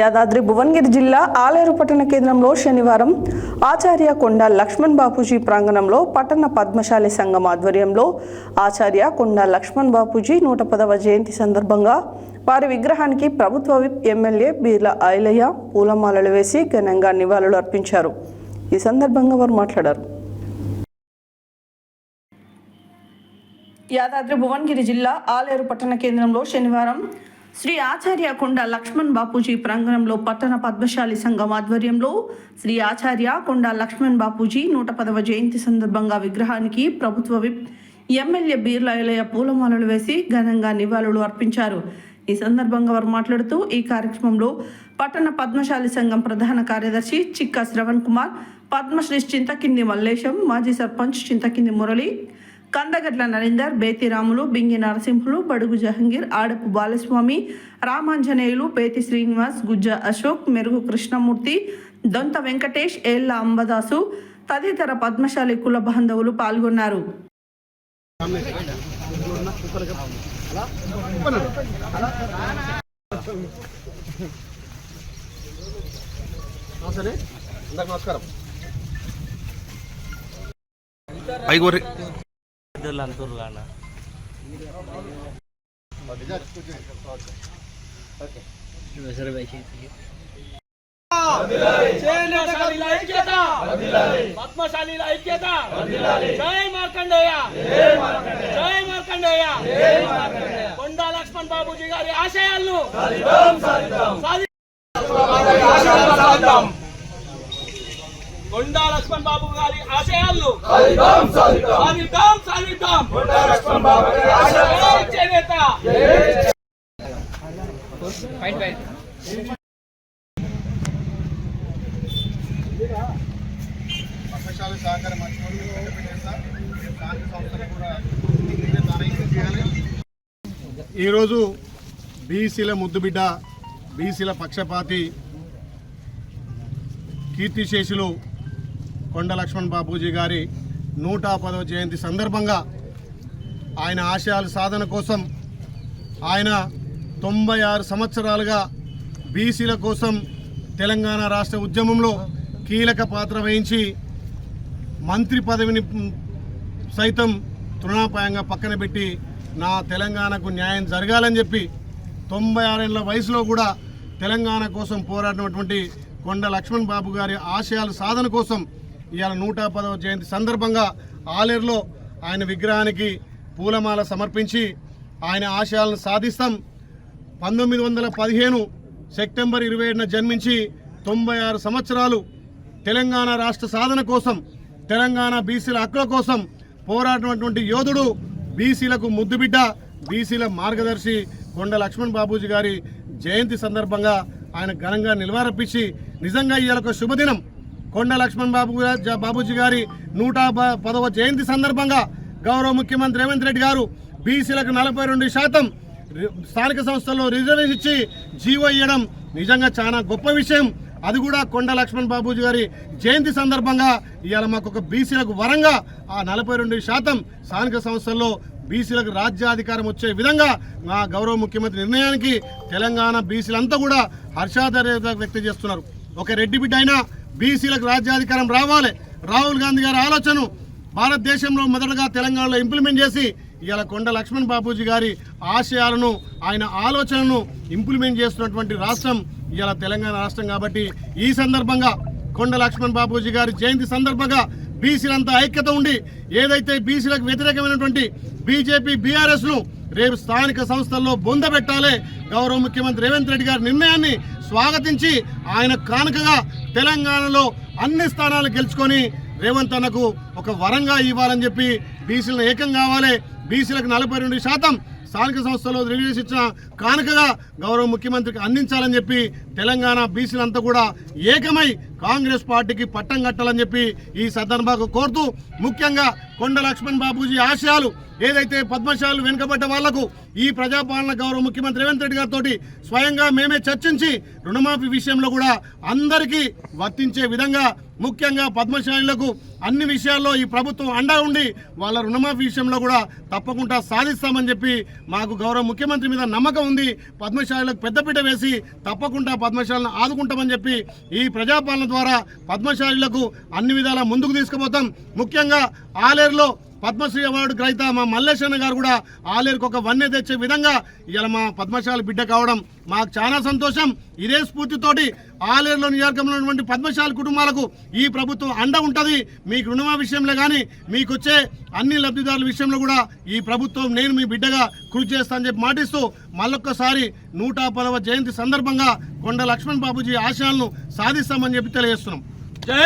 యాదాద్రి భువనగిరి జిల్లా ఆలేరు పట్టణ కేంద్రంలో శనివారం ఆచార్య కొండా లక్ష్మణ్ బాపూజీ ప్రాంగణంలో పట్టణ పద్మశాలి సంఘం ఆధ్వర్యంలో ఆచార్య కొండా లక్ష్మణ్ బాపూజీ 110వ జయంతి సందర్భంగా వారి విగ్రహానికి ప్రభుత్వ విప్ ఎమ్మెల్యే బీర్ల ఐలయ్య పూలమాలలు వేసి ఘనంగా నివాళులు అర్పించారు. ఈ సందర్భంగా వారు మాట్లాడారు. యాదాద్రి భువనగిరి జిల్లా ఆలేరు పట్టణ కేంద్రంలో శనివారం శ్రీ ఆచార్య కొండా లక్ష్మణ్ బాపూజీ ప్రాంగణంలో పట్టణ పద్మశాలి సంఘం ఆధ్వర్యంలో శ్రీ ఆచార్య కొండా లక్ష్మణ్ బాపూజీ 110వ జయంతి సందర్భంగా విగ్రహానికి ప్రభుత్వ విప్ ఎమ్మెల్యే బీర్ల ఐలయ్య పూలమాలలు వేసి ఘనంగా నివాళులు అర్పించారు. ఈ సందర్భంగా వారు మాట్లాడుతూ ఈ కార్యక్రమంలో పట్టణ పద్మశాలి సంఘం ప్రధాన కార్యదర్శి చిక్కా శ్రవణ్ కుమార్, పద్మశ్రీ చింతకింది మల్లేశం, మాజీ సర్పంచ్ చింతకింది మురళి, కందగడ్ల నరేందర్, బేతి రాములు, బింగి నరసింహులు, బడుగు జహంగీర్, ఆడపు బాలస్వామి, రామాంజనేయులు, బేతి శ్రీనివాస్, గుజ్జ అశోక్, మెరుగు కృష్ణమూర్తి, దొంత వెంకటేష్, ఏళ్ల అంబదాసు తదితర పద్మశాలి కుల బాంధవులు పాల్గొన్నారు. పద్మశాలి ఐక్యత, జై మార్కండేయ, జై మార్కండేయ. కొండా లక్ష్మణ్ బాబూజీ గారి ఆశయాలను కొండా లక్ష్మణ్ బాబు గారి ఆశయాలను సాధిద్దాం. చేనేత పద్మశాలి సహకార ఈరోజు బీసీల ముద్దుబిడ్డ, బీసీల పక్షపాతి, కీర్తిశేషులు కొండ లక్ష్మణ్ బాపూజీ గారి 110వ జయంతి సందర్భంగా ఆయన ఆశయాల సాధన కోసం ఆయన 96 సంవత్సరాలుగా బీసీల కోసం తెలంగాణ రాష్ట్ర ఉద్యమంలో కీలక పాత్ర వహించి మంత్రి పదవిని సైతం తృణాపాయంగా పక్కన పెట్టి నా తెలంగాణకు న్యాయం జరగాలని చెప్పి 96 ఏళ్ల వయసులో కూడా తెలంగాణ కోసం పోరాడినటువంటి కొండ లక్ష్మణ్ బాబు గారి ఆశయాల సాధన కోసం ఇవాళ 110వ జయంతి సందర్భంగా ఆలేరులో ఆయన విగ్రహానికి పూలమాల సమర్పించి ఆయన ఆశయాలను సాధిస్తాం. 1915 సెప్టెంబర్ 27న జన్మించి 96 సంవత్సరాలు తెలంగాణ రాష్ట్ర సాధన కోసం, తెలంగాణ బీసీల హక్కుల కోసం పోరాడినటువంటి యోధుడు, బీసీలకు ముద్దుబిడ్డ, బీసీల మార్గదర్శి కొండ లక్ష్మణ్ బాబూజీ గారి జయంతి సందర్భంగా ఆయన ఘనంగా నిలవారపించి నిజంగా ఇవాళ ఒక శుభదినం. కొండ లక్ష్మణ్ బాబూజీ గారి 110వ జయంతి సందర్భంగా గౌరవ ముఖ్యమంత్రి రేవంత్ రెడ్డి గారు బీసీలకు 42% స్థానిక సంస్థల్లో రిజర్వేషన్ ఇచ్చి జీవో ఇవ్వడం నిజంగా చాలా గొప్ప విషయం. అది కూడా కొండ లక్ష్మణ్ బాబూజీ గారి జయంతి సందర్భంగా ఇవాళ మాకు ఒక బీసీలకు వరంగా ఆ 42% స్థానిక సంస్థల్లో బీసీలకు రాజ్యాధికారం వచ్చే విధంగా మా గౌరవ ముఖ్యమంత్రి నిర్ణయానికి తెలంగాణ బీసీలంతా కూడా హర్షాదర్యత వ్యక్తం చేస్తున్నారు. ఒక రెడ్డి బిడ్డ అయినా బీసీలకు రాజ్యాధికారం రావాలి. రాహుల్ గాంధీ గారి ఆలోచన భారతదేశంలో మొదటగా తెలంగాణలో ఇంప్లిమెంట్ చేసి ఇవాళ కొండ లక్ష్మణ్ బాపూజీ గారి ఆశయాలను, ఆయన ఆలోచనలను ఇంప్లిమెంట్ చేస్తున్నటువంటి రాష్ట్రం ఇవాళ తెలంగాణ రాష్ట్రం. కాబట్టి ఈ సందర్భంగా కొండ లక్ష్మణ్ బాపూజీ గారి జయంతి సందర్భంగా బీసీలంతా ఐక్యత ఉండి ఏదైతే బీసీలకు వ్యతిరేకమైనటువంటి బీజేపీ, బీఆర్ఎస్ను రేపు స్థానిక సంస్థల్లో బొందబెట్టాలి. గౌరవ ముఖ్యమంత్రి రేవంత్ రెడ్డి గారి నిర్ణయాన్ని స్వాగతించి ఆయన కానుకగా తెలంగాణలో అన్ని స్థానాలు గెలుచుకొని రేవంత్ అన్నకు ఒక వరంగా ఇవ్వాలని చెప్పి బీసీలను ఏకం కావాలి. బీసీలకు 42% స్థానిక సంస్థల్లో రిలీజ్ ఇచ్చిన కానుకగా గౌరవ ముఖ్యమంత్రికి అందించాలని చెప్పి తెలంగాణ బీసీలంతా కూడా ఏకమై కాంగ్రెస్ పార్టీకి పట్టం కట్టాలని చెప్పి ఈ సందర్భంగా కోరుతూ, ముఖ్యంగా కొండ లక్ష్మణ్ బాబూజీ ఆశయాలు ఏదైతే పద్మశాలు వెనుకబడ్డ వాళ్లకు ఈ ప్రజాపాలన గౌరవ ముఖ్యమంత్రి రేవంత్ రెడ్డి గారితో స్వయంగా మేమే చర్చించి రుణమాఫీ విషయంలో కూడా అందరికీ వర్తించే విధంగా ముఖ్యంగా పద్మశాలీలకు అన్ని విషయాల్లో ఈ ప్రభుత్వం అండా ఉండి వాళ్ళ రుణమాఫీ విషయంలో కూడా తప్పకుండా సాధిస్తామని చెప్పి మాకు గౌరవ ముఖ్యమంత్రి మీద నమ్మకం ఉంది. పద్మశాలీలకు పెద్దపీట వేసి తప్పకుండా పద్మశాలను ఆదుకుంటామని చెప్పి ఈ ప్రజాపాలన ద్వారా పద్మశాలీలకు అన్ని విధాలా ముందుకు తీసుకుపోతాం. ముఖ్యంగా ఆలేరులో పద్మశ్రీ అవార్డు గ్రహీత మా మల్లేశన్న గారు కూడా ఆలేరుకు ఒక వన్నె తెచ్చే విధంగా ఇలా మా పద్మశాలి బిడ్డ కావడం మాకు చాలా సంతోషం. ఇదే స్ఫూర్తితోటి ఆలేరులో నియోజకవర్గంలో ఉన్నటువంటి పద్మశాలి కుటుంబాలకు ఈ ప్రభుత్వం అండ ఉంటుంది. మీకు రుణమా విషయంలో కానీ మీకు వచ్చే అన్ని లబ్ధిదారుల విషయంలో కూడా ఈ ప్రభుత్వం నేను మీ బిడ్డగా కృషి చేస్తానని చెప్పి మాటిస్తూ మళ్ళొక్కసారి 110వ జయంతి సందర్భంగా కొండ లక్ష్మణ్ బాబూజీ ఆశయాలను సాధిస్తామని చెప్పి తెలియజేస్తున్నాం. జై